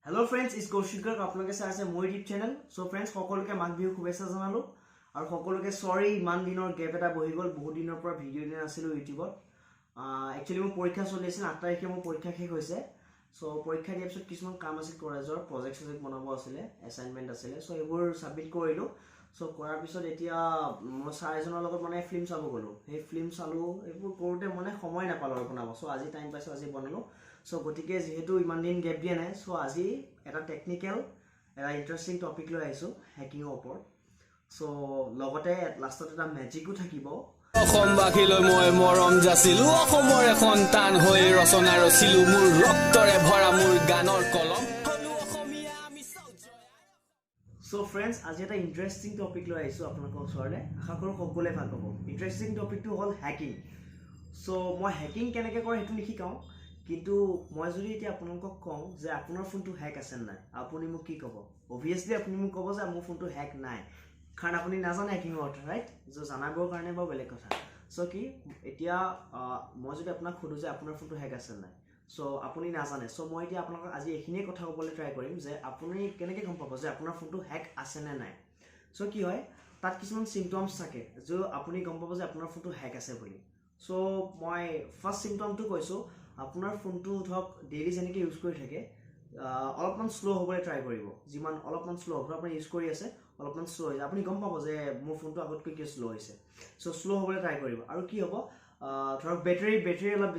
Hello friends, it's Kaushikar. আপোনালোকে চাই আছে মোৰ ইউটিউব চেনেল। সো ফ্ৰেন্ডছ সকলোকে মাঘ বিহুৰ শুভেচ্ছা জনালো আৰু সকলোকে সৰি ইমান দিনৰ গেপ এটা বহি গ'ল বহুত দিনৰ পৰা ভিডিঅ' দিয়া নাছিলো ইউটিউবত। একচুয়ালি মোৰ পৰীক্ষা চলি আছিল 8 তাৰিখে মোৰ পৰীক্ষা শেষ হৈছে। সো পৰীক্ষা দিয়াৰ পিছত কিছুমান কাম আছিল কলেজৰ প্ৰজেক্ট বনাব আছিল এছাইনমেন্ট আছিল। সো এইবোৰ সাবমিট কৰিলো। সো কৰাৰ পিছত এতিয়া মই স্যাৰ এজনৰ লগত মানে ফিল্ম চাব গলো। সেই ফিল্ম চালো এইবোৰ কৰোতে মানে সময় নাপালো আৰু বনাব। সো আজি টাইম পাইছো আজি বনালো। সো গতিকে যেহেতু ইমান দিন গেপ দিয়া নাই সো আজি এটা টেকনিক্যাল এটা ইন্টাৰেষ্টিং টপিক লৈ আহিছো হ্যাকিংৰ ওপৰত। সো লগতে লাষ্টত এটা ম্যাজিকো থাকিব। অসমবাসীলৈ মই মৰম যাচিলো অসমৰ এখন টান হৈ ৰচনা ৰচিলো মোৰ ৰক্তৰে ভৰা মোৰ গানৰ কলম হলো অসমীয়া আমি সো ফ্ৰেন্ডছ আজি এটা ইন্টাৰেষ্টিং টপিক লৈ আহিছো আপোনালোকৰ ওচৰলৈ আশা কৰো সকলোৱে ভাল পাব। ইন্টাৰেষ্টিং টপিকটো হ'ল হ্যাকিং। সো মই হ্যাকিং কেনেকৈ কৰে সেইটো নিশিকাওঁ কিন্তু মই যদি এতিয়া আপোনালোকক কওঁ যে আপোনাৰ ফোনটো হ্যাক আছে নাই আপুনি মোক কি ক'ব? অবভিয়াছলি আপুনি মোক ক'ব যে মোৰ ফোনটো হ্যাক নাই কাৰণ আপুনি নাজানে হ্যাকিংৰ অৰ্থ ৰাইট। যে জানাবৰ কাৰণে বাৰু বেলেগ কথা। সো কি এতিয়া মই যদি আপোনাক সোধো যে আপোনাৰ ফোনটো হ্যাক আছে নাই সো আপুনি নাজানে। সো মই এতিয়া আপোনালোকক আজি এইখিনিয়ে কথা ক'বলৈ ট্ৰাই কৰিম যে আপুনি কেনেকৈ গম পাব যে আপোনাৰ ফোনটো হ্যাক আছে নে নাই। সো কি হয় তাত কিছুমান সিম্পটমছ থাকে যে আপুনি গম পাব যে আপোনাৰ ফোনটো হ্যাক আছে বুলি। সো মই ফাৰ্ষ্ট সিম্পটমটো কৈছো আপোনাৰ ফোনটো ধৰক ডেইলি যেনেকৈ ইউজ কৰি থাকে অলপমান স্লো হ'বলৈ ট্ৰাই কৰিব। যিমান অলপমান স্লো হ'ব আপুনি ইউজ কৰি আছে অলপমান স্লো হৈছে আপুনি গম পাব যে মোৰ ফোনটো আগতকৈ কিয় স্লো হৈছে। সো স্লো হ'বলৈ ট্ৰাই কৰিব আৰু কি হ'ব ধৰক বেটাৰী অলপ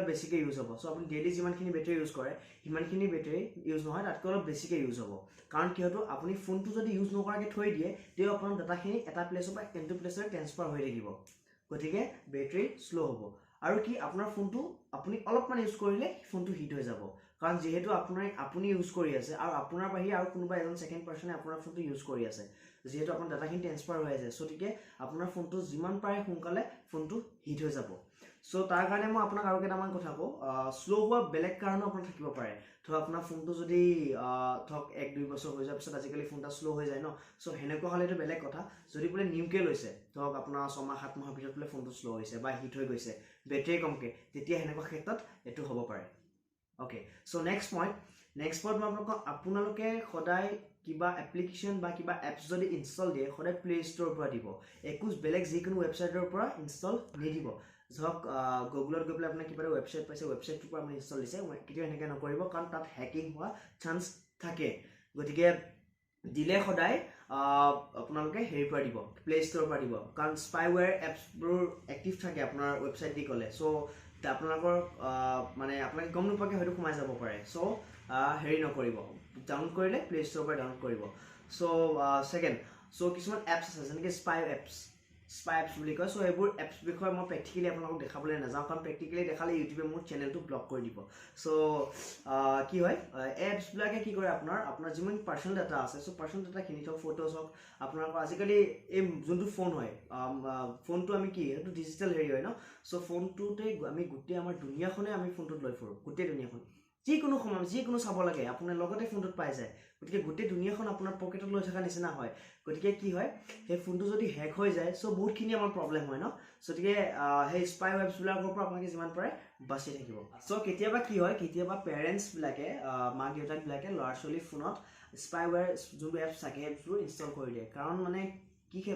বেছিকৈ ইউজ হ'ব। সো আপুনি ডেইলি যিমানখিনি বেটাৰী ইউজ কৰে সিমানখিনি বেটাৰী ইউজ নহয় তাতকৈ অলপ বেছিকৈ ইউজ হ'ব। কাৰণ কিয়তো আপুনি ফোনটো যদি ইউজ নকৰাকৈ থৈ দিয়ে তেও আপোনাৰ ডাটাখিনি এটা প্লেছৰ পৰা আনটো প্লেছলৈ ট্ৰেন্সফাৰ হৈ থাকিব। গতিকে বেটাৰী স্লো হ'ব আৰু কি আপোনাৰ ফোনটো আপুনি অলপমান ইউজ কৰিলে ফোনটো হিট হৈ যাব। কাৰণ যেহেতু আপুনি ইউজ কৰি আছে আৰু আপোনাৰ বাহিৰে আৰু কোনোবা এজন সেকেন্ড পাৰ্সনে আপোনাৰ ফোনটো ইউজ কৰি আছে যেহেতু আপোনাৰ ডাটাখিনি ট্ৰেন্সফাৰ হৈ আছে গতিকে আপোনাৰ ফোনটো যিমান পাৰে সোনকালে ফোনটো হিট হৈ যাব। সো তাৰ কাৰণে মই আপোনাক আৰু কেইটামান কথা কওঁ স্লো হোৱা বেলেগ কাৰণো আপোনাৰ থাকিব পাৰে। ধৰক আপোনাৰ ফোনটো যদি ধৰক 1-2 বছৰ হৈ যোৱাৰ পিছত আজিকালি ফোনটা স্লো হৈ যায় ন। সো সেনেকুৱা হ'লেতো বেলেগ কথা। যদি বোলে নিউকে লৈছে ধৰক আপোনাৰ 6-7 মাহৰ ভিতৰত বোলে ফোনটো স্লো হৈছে বা হিট হৈ গৈছে বেটাৰী কমকে তেতিয়া সেনেকুৱা ক্ষেত্ৰত এইটো হ'ব পাৰে। ওকে সো নেক্সট পইণ্ট মই আপোনালোকে সদায় কিবা এপ্লিকেশ্যন বা কিবা এপছ যদি ইনষ্টল দিয়ে সদায় প্লে ষ্ট'ৰৰ পৰা দিব। একো বেলেগ যিকোনো ৱেবছাইটৰ পৰা ইনষ্টল নিদিব। ধৰক গুগলত গৈ পেলাই আপোনাৰ কিবা এটা ৱেবছাইট পাইছে ৱেবছাইটটোৰ পৰা আপুনি ইনষ্টল দিছে কেতিয়াও এনেকৈ নকৰিব কাৰণ তাত হ্যাকিং হোৱা চান্স থাকে। গতিকে দিলে সদায় আপোনালোকে হেৰিৰ পৰা দিব প্লে ষ্ট'ৰৰ পৰা দিব কাৰণ স্পাইৱেৰ এপছবোৰ এক্টিভ থাকে আপোনাৰ ৱেবছাইট দি গ'লে। সো আপোনালোকৰ মানে আপোনালোকে গম নোপোৱাকৈ হয়তো সোমাই যাব পাৰে। সো হেৰি নকৰিব ডাউনলোড কৰিলে প্লে ষ্ট'ৰৰ পৰা ডাউনলোড কৰিব। সো সেকেণ্ড কিছুমান এপছ আছে যেনেকৈ স্পাই এপছ বুলি কয়। সো এইবোৰ এপছ বিষয়ে মই প্ৰেক্টিকেলি আপোনালোকক দেখাবলৈ নাযাওঁ কাৰণ প্ৰেক্টিকেলি দেখালে ইউটিউবে মোৰ চেনেলটো ব্লক কৰি দিব। সো কি হয় এপছবিলাকে কি কৰে আপোনাৰ যিমান পাৰ্চনেল ডাটা আছে সো পাৰ্চনেল ডাটাখিনি হওক ফটোজ হওক আপোনালোকৰ আজিকালি এই যোনটো ফোন হয় ফোনটো আমি কি এইটো ডিজিটেল হেৰি হয় ন। সো ফোনটোতে আমি গোটেই আমাৰ দুনিয়াখনে আমি ফোনটোত লৈ ফুৰোঁ। গোটেই দুনিয়াখন যিকোনো সময় যিকোনো চাব লাগে আপোনাৰ লগতে ফোনটোত পাই যায়। গতিকে গোটেই দুনিয়াখন আপোনাৰ পকেটত লৈ থকা নিচিনা হয়। গতিকে কি হয় সেই ফোনটো যদি হেক হৈ যায় সো বহুতখিনি আমাৰ প্ৰব্লেম হয় ন। গতিকে সেই স্পাই ৱেবছবিলাকৰ পৰা আপোনালোকে যিমান পাৰে বাচি থাকিব। সো কেতিয়াবা কি হয় কেতিয়াবা পেৰেণ্টছবিলাকে মাক দেউতাকবিলাকে ল'ৰা ছোৱালীৰ ফোনত স্পাইৱেৰ যোনবোৰ এপছ থাকে এপছবোৰ ইনষ্টল কৰি দিয়ে কাৰণ মানে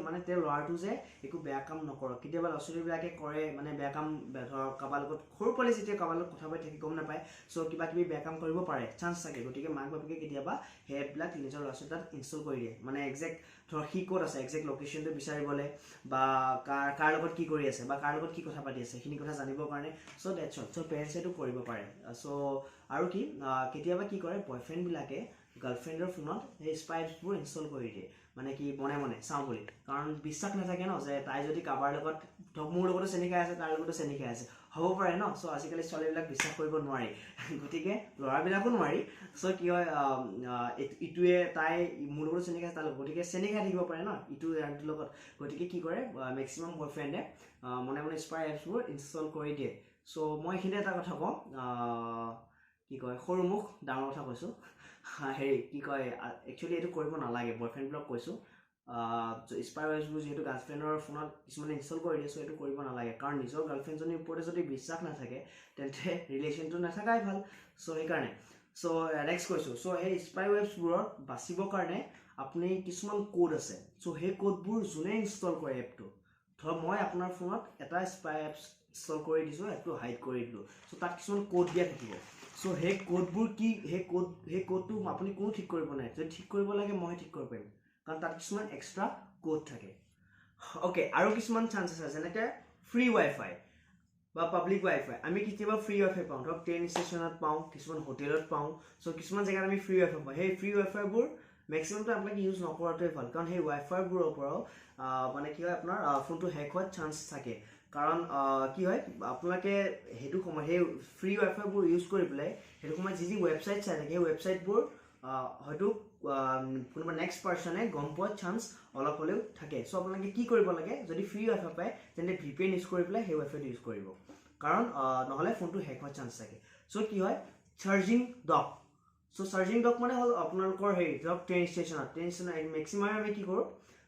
মানে তেওঁৰ ল'ৰাটো যে একো বেয়া কাম নকৰক। কেতিয়াবা ল'ৰা ছোৱালীবিলাকে কৰে মানে বেয়া কাম ধৰক কাৰোবাৰ লগত সৰু পোৱালি যেতিয়া কাৰোবাৰ লগত কথা পাতি থাকি গম নাপায় সো কিবা কিবি বেয়া কাম কৰিব পাৰে চান্স থাকে। গতিকে মাক বাপেকে কেতিয়াবা সেই এপবিলাক নিজৰ ল'ৰা ছোৱালী তাত ইনষ্টল কৰি দিয়ে মানে একজেক্ট ধৰক সি ক'ত আছে একজেক্ট লোকেশ্যনটো বিচাৰিবলৈ বা কাৰ লগত কি কৰি আছে বা কাৰ লগত কি কথা পাতি আছে সেইখিনি কথা জানিবৰ কাৰণে। So that's all. সো পেৰেণ্টছে এইটো কৰিব পাৰে। সো আৰু কি কেতিয়াবা কি কৰে বয়ফ্ৰেণ্ডবিলাকে গাৰ্লফ্ৰেণ্ডৰ ফোনত সেই স্পাই এপছবোৰ ইনষ্টল কৰি দিয়ে মানে কি মনে চাওঁ বুলি কাৰণ বিশ্বাস নাথাকে ন যে তাই যদি কাৰোবাৰ লগত ধৰক মোৰ লগতো চেনি খাই আছে তাৰ লগতো চেনি খাই আছে হ'ব পাৰে ন। সো আজিকালি ছোৱালীবিলাক বিশ্বাস কৰিব নোৱাৰি গতিকে ল'ৰাবিলাকো নোৱাৰি। সো কি হয় ইটোৱে তাই মোৰ লগতো চেনি খাই তাৰ লগত গতিকে চেনি খাই থাকিব পাৰে ন ইটো আনটোৰ লগত। গতিকে কি কৰে মেক্সিমাম বয়ফ্ৰেণ্ডে মনে স্পাই এপছবোৰ ইনষ্টল কৰি দিয়ে। সো মই এইখিনিতে এটা কথা কওঁ কি কয় সৰু মুখ ডাঙৰ কথা কৈছোঁ হেৰি কি কয় একচুৱেলি এইটো কৰিব নালাগে বয়ফ্ৰেণ্ডবিলাক কৈছোঁ। স্পাই এপছবোৰ যিহেতু গাৰ্লফ্ৰেণ্ডৰ ফোনত কিছুমানে ইনষ্টল কৰি দিয়ে সো এইটো কৰিব নালাগে কাৰণ নিজৰ গাৰ্লফ্ৰেণ্ডজনীৰ ওপৰতে যদি বিশ্বাস নাথাকে তেন্তে ৰিলেশ্যনটো নাথাকাই ভাল। সো সেইকাৰণে চ' নেক্সট কৈছোঁ চ' সেই স্পাই ৱেবছবোৰত বাচিবৰ কাৰণে আপুনি কিছুমান কোড আছে চ' সেই কোডবোৰ যোনে ইনষ্টল কৰে এপটো ধৰক মই আপোনাৰ ফোনত এটা স্পাই এপ ইনষ্টল কৰি দিছোঁ এপটো হাইড কৰি দিলোঁ চ' তাত কিছুমান কোড দিয়া থাকিব চ' সেই কোডবোৰ কি সেই কোডটো আপুনি কোনো ঠিক কৰিব নাই যদি ঠিক কৰিব লাগে মই ঠিক কৰিব পাৰিম কাৰণ তাত কিছুমান এক্সট্ৰা কোড থাকে অ'কে আৰু কিছুমান চান্স আছে যেনেকৈ ফ্ৰী ৱাইফাই বা পাব্লিক ৱাইফাই আমি কেতিয়াবা ফ্ৰী ৱাইফাই পাওঁ ধৰক ট্ৰেইন ষ্টেচনত পাওঁ কিছুমান হোটেলত পাওঁ চ' কিছুমান জেগাত আমি ফ্ৰী ৱাইফাই পাওঁ সেই ফ্ৰী ৱাইফাইবোৰ মেক্সিমামটো আপোনালোকে ইউজ নকৰাটোৱে ভাল কাৰণ সেই ৱাইফাইবোৰৰ পৰাও মানে কি হয় আপোনাৰ ফোনটো হেক হোৱাৰ চান্স থাকে কাৰণ কি হয় আপোনালোকে সেইটো সময় সেই ফ্ৰী ৱাইফাইবোৰ ইউজ কৰি পেলাই সেইটো সময়ত যি ৱেবছাইট চাই থাকে সেই ৱেবছাইটবোৰ হয়তো কোনোবা নেক্সট পাৰ্চনে গম পোৱাৰ চান্স অলপ হ'লেও থাকে চ' আপোনালোকে কি কৰিব লাগে যদি ফ্ৰী ৱাইফাই পায় তেন্তে VPN ইউজ কৰি পেলাই সেই ৱাইফাইটো ইউজ কৰিব কাৰণ নহ'লে ফোনটো হেক হোৱাৰ চান্স থাকে চ' কি হয় চাৰ্জিং ডক চ' চাৰ্জিং ডক মানে হ'ল আপোনালোকৰ হেৰি ধৰক ট্ৰেইন ষ্টেচনত মেক্সিমাম আমি কি কৰোঁ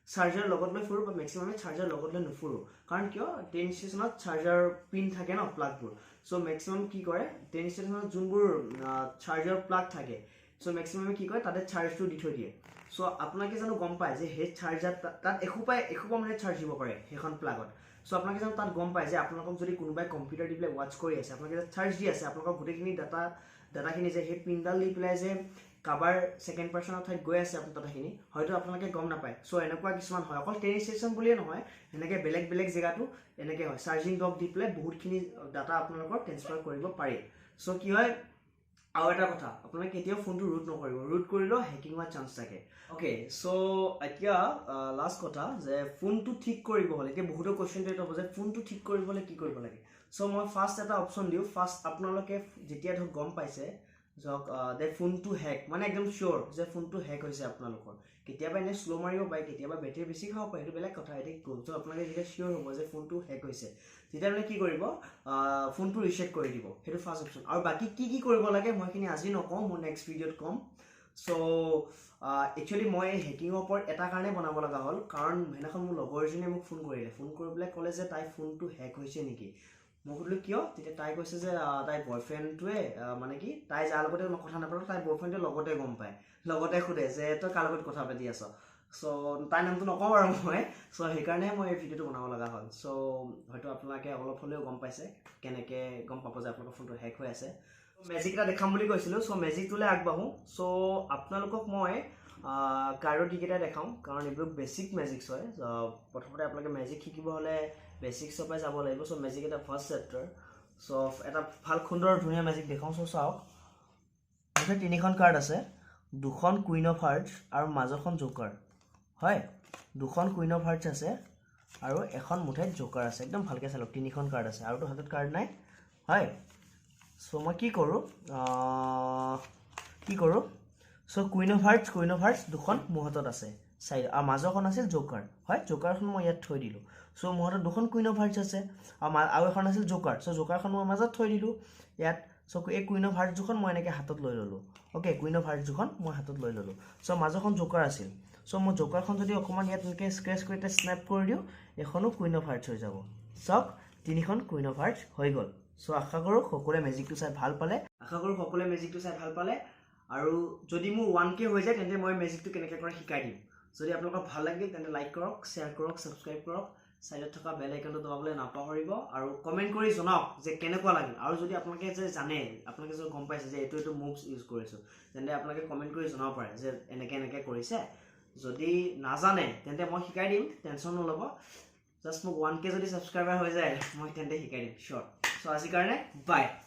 চাৰ্জাৰ লগত লৈ ফুৰোঁ বা মেক্সিমাম আমি চাৰ্জাৰ লগত লৈ নুফুৰোঁ কাৰণ কিয় ট্ৰেইন ষ্টেচনত চাৰ্জাৰ পিন থাকে ন প্লাগবোৰ চ' মেক্সিমাম কি কৰে ট্ৰেইন ষ্টেচনত যোনবোৰ চাৰ্জাৰ প্লাগ থাকে চ' মেক্সিমামে কি কৰে তাতে চাৰ্জটো দি থৈ দিয়ে চ' আপোনালোকে জানো গম পায় যে সেই চাৰ্জাৰ তাত এসোপা মানে চাৰ্জ দিব পাৰে সেইখন প্লাগত চ' আপোনালোকে জানো তাত গম পায় যে আপোনালোকক যদি কোনোবাই কম্পিউটাৰ দি পেলাই ৱাটচ কৰি আছে আপোনালোকে চাৰ্জ দি আছে আপোনালোকৰ গোটেইখিনি ডাটাখিনি যে সেই পিনডাল দি পেলাই যে কাৰোবাৰ ছেকেণ্ড পাৰ্চনৰ ঠাইত গৈ আছে আপোনাৰ ডাটাখিনি হয়তো আপোনালোকে গম নাপায় চ' এনেকুৱা কিছুমান হয় অকল ট্ৰেইন ষ্টেচন বুলিয়ে নহয় এনেকৈ বেলেগ জেগাতো এনেকৈ হয় চাৰ্জিং ডক দি পেলাই বহুতখিনি ডাটা আপোনালোকৰ ট্ৰেন্সফাৰ কৰিব পাৰি চ' কি হয় আৰু এটা কথা আপোনালোকে কেতিয়াও ফোনটো ৰুট নকৰিব ৰুট কৰিলেও হেকিং হোৱাৰ চান্স থাকে অ'কে চ' এতিয়া লাষ্ট কথা যে ফোনটো ঠিক কৰিব হ'লে এতিয়া বহুতো কুৱেশ্যন এটা হ'ব যে ফোনটো ঠিক কৰিব হ'লে কি কৰিব লাগে চ' মই ফাৰ্ষ্ট এটা অপশ্যন দিওঁ ফাৰ্ষ্ট আপোনালোকে যেতিয়া ধৰক গম পাইছে ধৰক দে ফোনটো হেক মানে একদম চিয়'ৰ যে ফোনটো হেক হৈছে আপোনালোকৰ কেতিয়াবা এনেই শ্ল' মাৰিব পাৰে কেতিয়াবা বেটেৰী বেছি খাব পাৰে সেইটো বেলেগ কথা এতিয়া চ' আপোনালোকে যেতিয়া চিয়'ৰ হ'ব যে ফোনটো হেক হৈছে তেতিয়া মানে কি কৰিব ফোনটো ৰিছেট কৰি দিব সেইটো ফাৰ্ষ্ট অপশ্যন আৰু বাকী কি কৰিব লাগে মই এইখিনি আজি নকওঁ মই নেক্সট ভিডিঅ'ত ক'ম চ' একচুৱেলি মই হেকিঙৰ ওপৰত এটা কাৰণে বনাব লগা হ'ল কাৰণ সেইদিনাখন মোৰ লগৰ এজনীয়ে মোক ফোন কৰি পেলাই ক'লে যে তাইৰ ফোনটো হেক হৈছে নেকি মই সুধিলোঁ কিয় তেতিয়া তাই কৈছে যে তাইৰ বয়ফ্ৰেণ্ডটোৱে মানে কি তাই যাৰ লগতে মই কথা নাপালোঁ তাইৰ বয়ফ্ৰেণ্ডটোৱে লগতে গম পায় লগতে সোধে যে তই কাৰ লগত কথা পাতি আছ চ' তাইৰ নামটো নকওঁ আৰু মই চ' সেইকাৰণে মই এই ভিডিঅ'টো বনাব লগা হ'ল চ' হয়তো আপোনালোকে অলপ হ'লেও গম পাইছে কেনেকৈ গম পাব যে আপোনালোকৰ ফোনটো হেক হৈ আছে মেজিক এটা দেখাম বুলি কৈছিলোঁ চ' মেজিকটোলৈ আগবাঢ়োঁ চ' আপোনালোকক মই কাৰ্ডৰ টিকেটা দেখাওঁ কাৰণ এইবোৰ বেছিক মেজিকছ হয় প্ৰথমতে আপোনালোকে মেজিক শিকিব হ'লে বেছিক্সৰ পৰাই যাব লাগিব চ' মেজিক এটা ফাৰ্ষ্ট চেপ্টাৰ চ' এটা ভাল সুন্দৰ ধুনীয়া মেজিক দেখাওঁ চ' চাওক মুঠতে 3খন কাৰ্ড আছে 2খন কুইন অফ হাৰ্টছ আৰু মাজৰখন জোকাৰ হয় 2খন কুইন অফ হাৰ্টছ আছে আৰু এখন মুঠে জোকাৰ আছে একদম ভালকৈ চালক 3খন কাৰ্ড আছে আৰুতো হাতত কাৰ্ড নাই হয় চ' মই কি কৰোঁ চ' কুইন অফ হাৰ্টছ 2খন মোৰ হাতত আছে চাইড আৰু মাজৰখন আছিল জোকাৰ হয় জোকাৰখন মই ইয়াত থৈ দিলোঁ চ' মোৰ হাতত 2খন কুইন অফ হাৰ্টছ আছে আৰু এখন আছিল জোকাৰ চ' জোকাৰখন মই মাজত থৈ দিলোঁ ইয়াত চ' এই কুইন অফ হাৰ্টছ 2খন মই এনেকৈ হাতত লৈ ল'লোঁ অ'কে কুইন অফ হাৰ্টছ 2খন মই হাতত লৈ ল'লোঁ চ' মাজৰখন জোকাৰ আছিল চ' মই জোকাৰখন যদি অকণমান ইয়াত এনেকৈ স্ক্ৰেচ কৰি এটা স্নেপ কৰি দিওঁ এখনো কুইন অফ হাৰ্টছ হৈ যাব চাওক 3খন কুইন অফ হাৰ্টছ হৈ গ'ল চ' আশা কৰোঁ সকলোৱে মেজিকটো চাই ভাল পালে আৰু যদি মোৰ 1K হৈ যায় তেন্তে মই মেজিকটো কেনেকৈ কৰে শিকাই দিম যদি আপোনালোকৰ ভাল লাগিল তেন্তে লাইক কৰক শ্বেয়াৰ কৰক ছাবস্ক্ৰাইব কৰক চাইডত থকা বেল আইকনটো দবাবলৈ নাপাহৰিব আৰু কমেণ্ট কৰি জনাওক যে কেনেকুৱা লাগিল আৰু যদি আপোনালোকে যে জানে আপোনালোকে যে গম পাইছে যে এইটো মুভছ ইউজ কৰিছোঁ তেন্তে আপোনালোকে কমেণ্ট কৰি জনাব পাৰে যে এনেকৈ কৰিছে যদি নাজানে তেন্তে মই শিকাই দিম টেনশ্যন নল'ব জাষ্ট মোক 1K যদি ছাবস্ক্ৰাইবাৰ হৈ যায় মই তেন্তে শিকাই দিম চিয়'ৰ চ' আজিৰ কাৰণে বাই